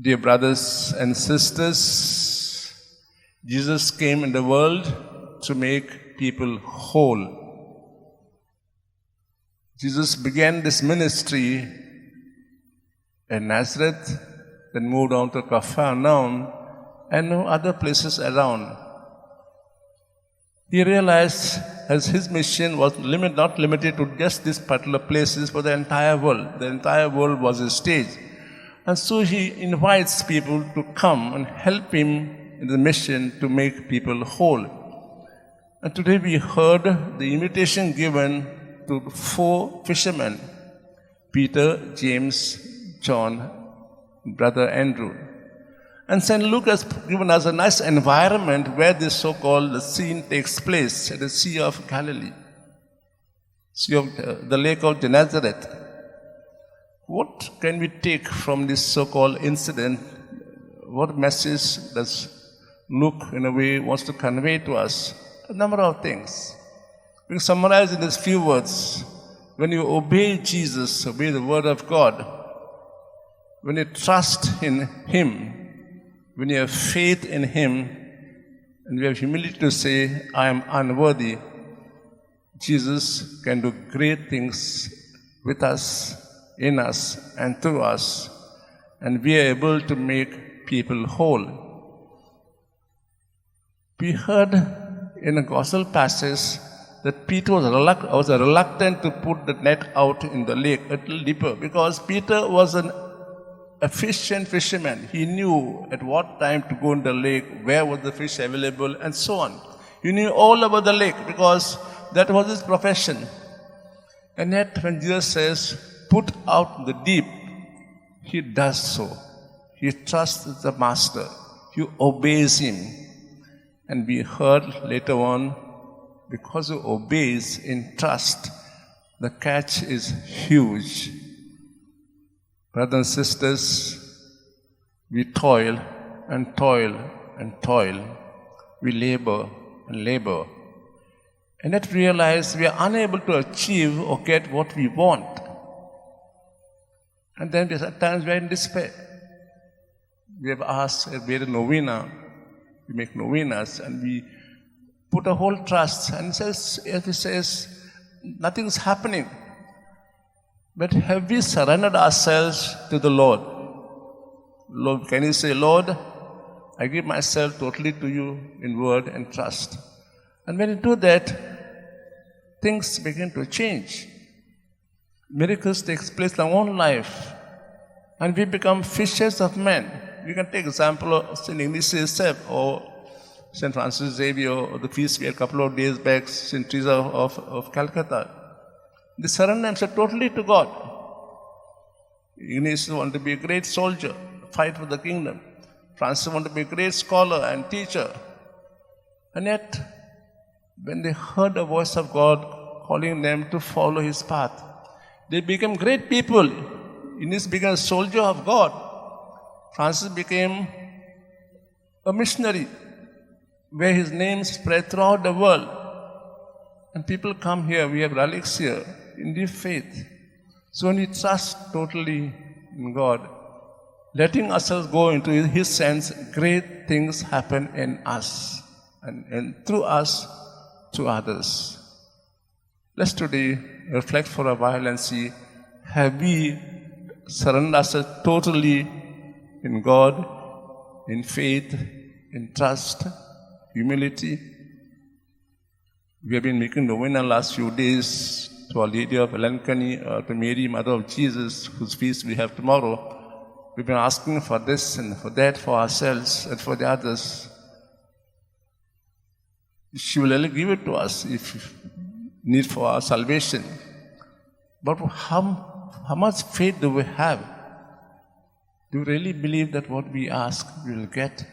Dear brothers and sisters, Jesus came in the world to make people whole. Jesus began this ministry in Nazareth, then moved on to Capernaum and other places around. He realized as his mission was not limited to just these particular places, but the entire world. The entire world was a stage. And so he invites people to come and help him in the mission to make people whole. And today we heard the invitation given to 4 fishermen, Peter, James, John, Brother Andrew. And St. Luke has given us a nice environment where this so-called scene takes place at the Sea of Galilee, the Lake of Gennesaret. What can we take from this so-called incident? What message does Luke, in a way, wants to convey to us? A number of things. We can summarize in these few words. When you obey Jesus, obey the Word of God, when you trust in Him, when you have faith in Him, and we have humility to say, I am unworthy, Jesus can do great things with us, in us, and through us, and we are able to make people whole. We heard in a gospel passage that Peter was reluctant to put the net out in the lake a little deeper, because Peter was an efficient fisherman. He knew at what time to go in the lake, where was the fish available, and so on. He knew all about the lake because that was his profession. And yet when Jesus says, put out the deep, he does so. He trusts the Master. He obeys him. And we heard later on, because he obeys in trust, the catch is huge. Brothers and sisters, we toil and toil and toil. We labor and labor. And yet realize we are unable to achieve or get what we want. And then at times we are in despair. We have asked, we had a novena, we make novenas, and we put a whole trust, and it says, nothing's happening. But have we surrendered ourselves to the Lord? Lord, can you say, Lord, I give myself totally to you in word and trust. And when you do that, things begin to change. Miracles take place in our own life, and we become fishers of men. We can take example of St. Ignatius Sept or St. Francis Xavier, or the feast we had a couple of days back, St. Teresa of Calcutta. They surrender themselves totally to God. Ignatius wanted to be a great soldier, fight for the kingdom. Francis wanted to be a great scholar and teacher. And yet, when they heard the voice of God calling them to follow His path, they became great people. Ignatius became a soldier of God. Francis became a missionary, where his name spread throughout the world. And people come here, we have relics here, in deep faith. So when we trust totally in God, letting ourselves go into His sense, great things happen in us, and through us to others. Let's today reflect for a while and see, have we surrendered ourselves totally in God, in faith, in trust, humility? We have been making novena last few days to Our Lady of Alencany, to Mary, Mother of Jesus, whose feast we have tomorrow. We've been asking for this and for that for ourselves and for the others. She will only give it to us if need for our salvation. But how much faith do we have? Do we really believe that what we ask we will get?